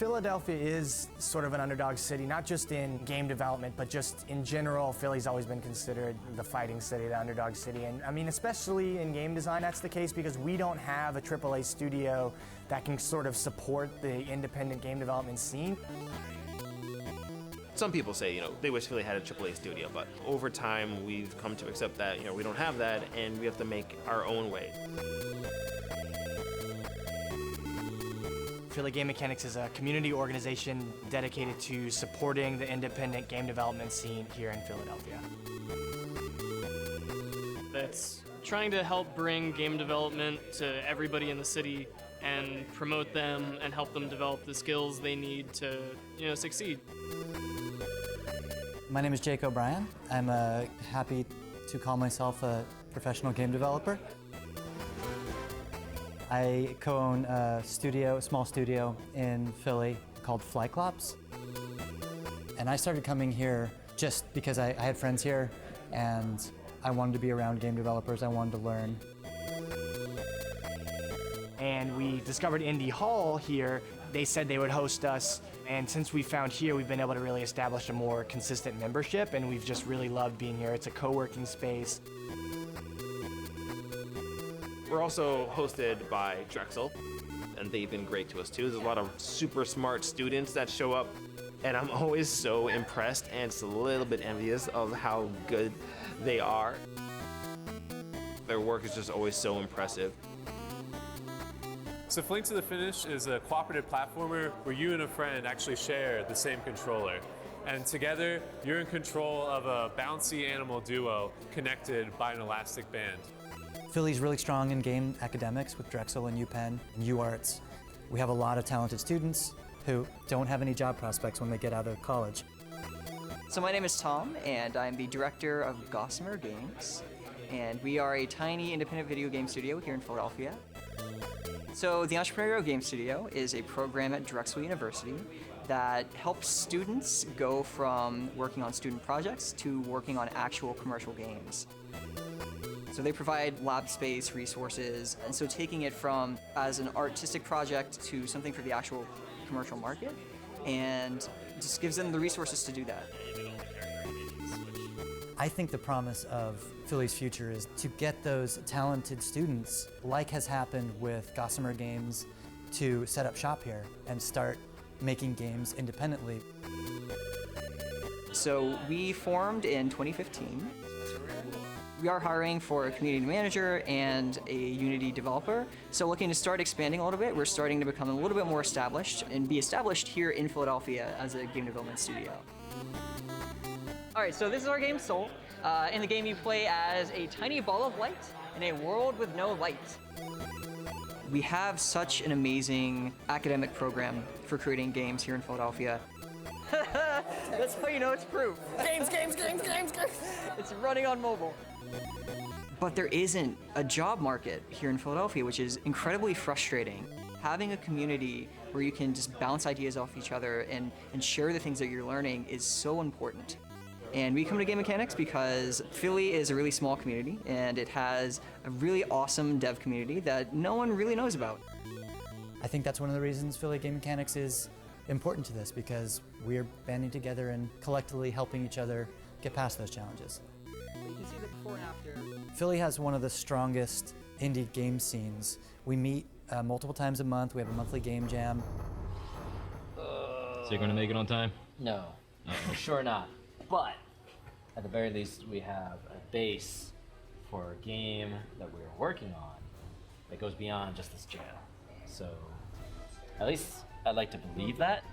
Philadelphia is sort of an underdog city, not just in game development, but just in general. Philly's always been considered the fighting city, the underdog city. And I mean, especially in game design, that's the case because we don't have a AAA studio that can sort of support the independent game development scene. Some people say, they wish Philly had a AAA studio, but over time we've come to accept that, we don't have that and we have to make our own way. Philly Game Mechanics is a community organization dedicated to supporting the independent game development scene here in Philadelphia. That's trying to help bring game development to everybody in the city and promote them and help them develop the skills they need to, succeed. My name is Jake O'Brien. I'm happy to call myself a professional game developer. I co-own a small studio in Philly called FlyClops. And I started coming here just because I had friends here and I wanted to be around game developers, I wanted to learn. And we discovered Indy Hall here. They said they would host us, and since we found here, we've been able to really establish a more consistent membership, and we've just really loved being here. It's a co-working space. We're also hosted by Drexel, and they've been great to us too. There's a lot of super smart students that show up, and I'm always so impressed and just a little bit envious of how good they are. Their work is just always so impressive. So Fling to the Finish is a cooperative platformer where you and a friend actually share the same controller. And together, you're in control of a bouncy animal duo connected by an elastic band. Philly's really strong in game academics with Drexel and UPenn and UArts. We have a lot of talented students who don't have any job prospects when they get out of college. So my name is Tom, and I'm the director of Gossamer Games. And we are a tiny independent video game studio here in Philadelphia. So the Entrepreneurial Game Studio is a program at Drexel University that helps students go from working on student projects to working on actual commercial games. So they provide lab space, resources, and so taking it from as an artistic project to something for the actual commercial market, and just gives them the resources to do that. I think the promise of Philly's future is to get those talented students, like has happened with Gossamer Games, to set up shop here and start making games independently. So we formed in 2015. We are hiring for a community manager and a Unity developer. So looking to start expanding a little bit, we're starting to become a little bit more established and be established here in Philadelphia as a game development studio. All right, so this is our game, Soul. In the game, you play as a tiny ball of light in a world with no light. We have such an amazing academic program for creating games here in Philadelphia. That's how you know it's proof. Games. It's running on mobile. But there isn't a job market here in Philadelphia, which is incredibly frustrating. Having a community where you can just bounce ideas off each other and share the things that you're learning is so important. And we come to Game Mechanics because Philly is a really small community and it has a really awesome dev community that no one really knows about. I think that's one of the reasons Philly Game Mechanics is important to this, because we're banding together and collectively helping each other get past those challenges. You can see the before and after. Philly has one of the strongest indie game scenes. We meet multiple times a month. We have a monthly game jam. So you're gonna make it on time? No, for sure not. But at the very least, we have a base for a game that we're working on that goes beyond just this jam. So at least I'd like to believe that.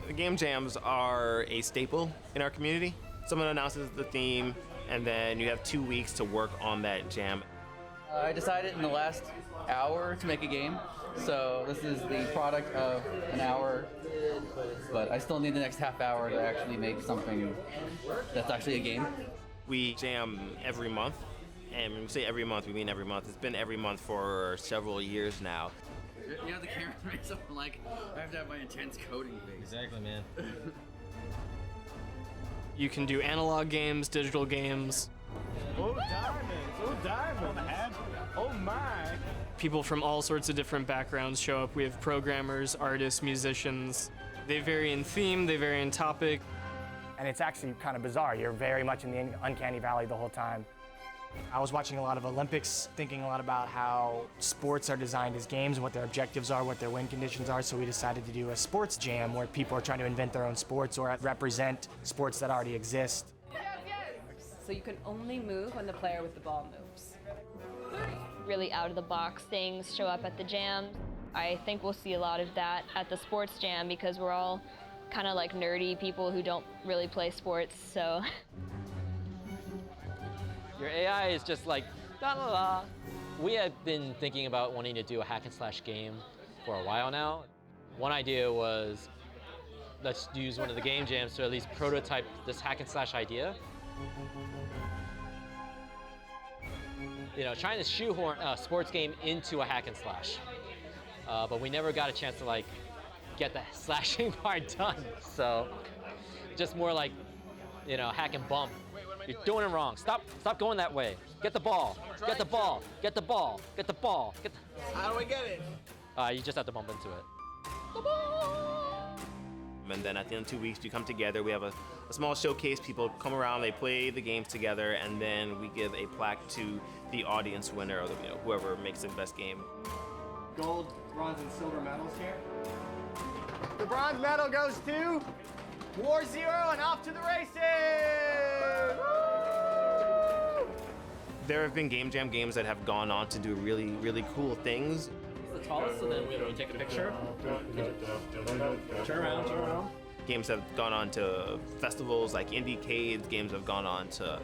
The game jams are a staple in our community. Someone announces the theme, and then you have 2 weeks to work on that jam. I decided in the last hour to make a game, so this is the product of an hour, but I still need the next half hour to actually make something that's actually a game. We jam every month, and when we say every month, we mean every month. It's been every month for several years now. You know, the camera makes something like, I have to have my intense coding face. Exactly, man. You can do analog games, digital games. Oh, diamonds! Oh, diamonds! Oh, my! People from all sorts of different backgrounds show up. We have programmers, artists, musicians. They vary in theme, they vary in topic. And it's actually kind of bizarre. You're very much in the uncanny valley the whole time. I was watching a lot of Olympics, thinking a lot about how sports are designed as games and what their objectives are, what their win conditions are, so we decided to do a sports jam where people are trying to invent their own sports or represent sports that already exist. So you can only move when the player with the ball moves. Really out-of-the-box things show up at the jams. I think we'll see a lot of that at the sports jam because we're all kind of like nerdy people who don't really play sports, so. Your AI is just like, la la la. We have been thinking about wanting to do a hack and slash game for a while now. One idea was, let's use one of the game jams to at least prototype this hack and slash idea. You know, trying to shoehorn a sports game into a hack and slash. But we never got a chance to like get the slashing part done. So just more like, you know, hack and bump. You're doing it wrong. Stop going that way. Get the ball. Get the ball. Get the ball. Get the ball. How do I get it? You just have to bump into it. And then at the end of 2 weeks, we come together. We have a small showcase. People come around, they play the games together, and then we give a plaque to the audience winner, or whoever makes the best game. Gold, bronze, and silver medals here. The bronze medal goes to War Zero and off to the races! Woo! There have been Game Jam games that have gone on to do really, really cool things. The tallest, so then we'll take a picture. Turn around. Games have gone on to festivals like Indy Hall. Games have gone on to,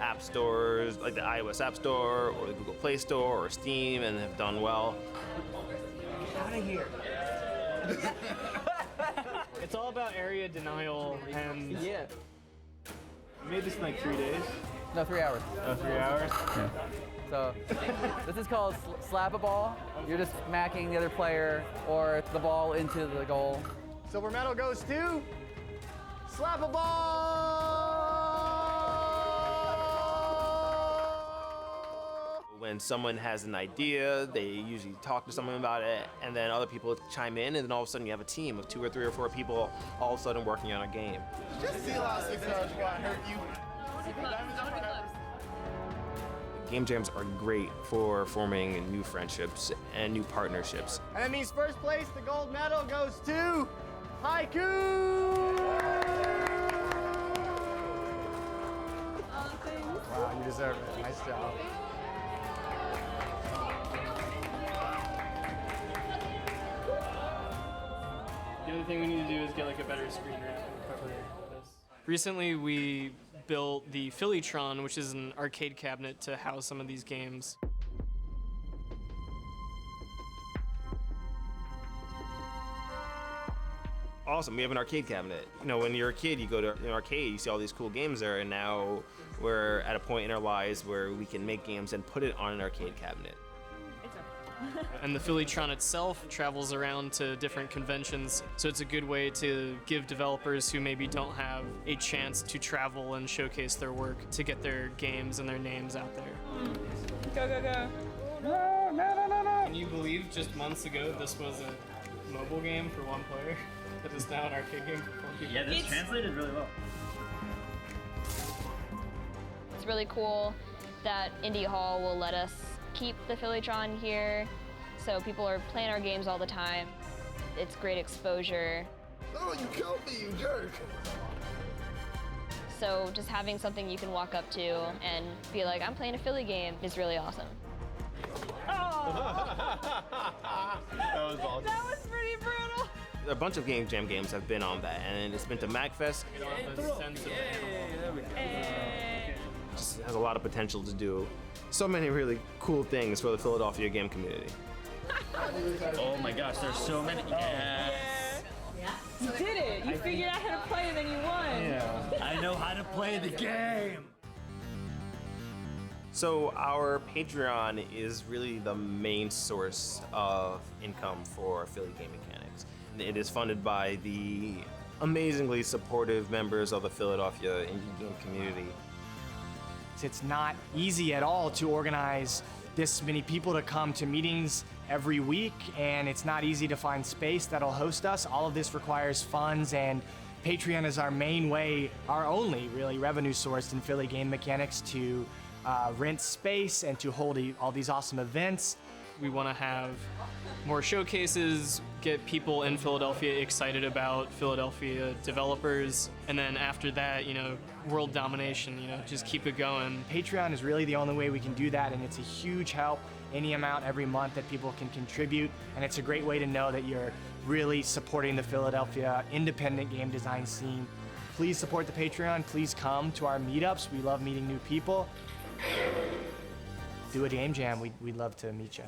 app stores like the iOS App Store or the Google Play Store or Steam, and have done well. Out of here. It's all about area denial and Yeah. You made this in like 3 days? No, 3 hours. Oh, 3 hours? Yeah. So this is called slap a ball. You're just smacking the other player or the ball into the goal. Silver medal goes to Slap a Ball! When someone has an idea, they usually talk to someone about it, and then other people chime in, and then all of a sudden you have a team of 2 or 3 or 4 people all of a sudden working on a game. Just see a lot of 6 hours ago, I heard you. Game jams are great for forming new friendships and new partnerships. And that means first place, the gold medal goes to Haiku! Wow, you deserve it. Nice job. the other thing we need to do is get like a better screen wrap and cover this. Recently we built the Phillytron, which is an arcade cabinet to house some of these games. Awesome, we have an arcade cabinet. You know, when you're a kid, you go to an arcade, you see all these cool games there, and now we're at a point in our lives where we can make games and put it on an arcade cabinet. And the Phillytron itself travels around to different conventions, so it's a good way to give developers who maybe don't have a chance to travel and showcase their work to get their games and their names out there. Go, go, go. No. Can you believe just months ago this was a mobile game for one player? That is now an arcade game for 4 people. Yeah, this translated really well. It's really cool that Indy Hall will let us keep the Phillytron here, so people are playing our games all the time. It's great exposure. Oh, you killed me, you jerk! So just having something you can walk up to and be like, I'm playing a Philly game is really awesome. That was awesome. That was pretty brutal. A bunch of Game Jam games have been on that, and it's been to MagFest. Just has a lot of potential to do so many really cool things for the Philadelphia game community. Oh my gosh, there's so many. Yes. You did it. You figured out how to play and then you won. Yeah. I know how to play the game. So our Patreon is really the main source of income for Philly Game Mechanics. It is funded by the amazingly supportive members of the Philadelphia indie game community. It's not easy at all to organize this many people to come to meetings every week, and it's not easy to find space that'll host us. All of this requires funds, and Patreon is our main way, our only really revenue source in Philly game mechanics to rent space and to hold all these awesome events. We want to have more showcases, get people in Philadelphia excited about Philadelphia developers, and then after that, world domination, just keep it going. Patreon is really the only way we can do that, and it's a huge help. Any amount every month that people can contribute, and it's a great way to know that you're really supporting the Philadelphia independent game design scene. Please support the Patreon. Please come to our meetups. We love meeting new people. Do a game jam. We'd love to meet you.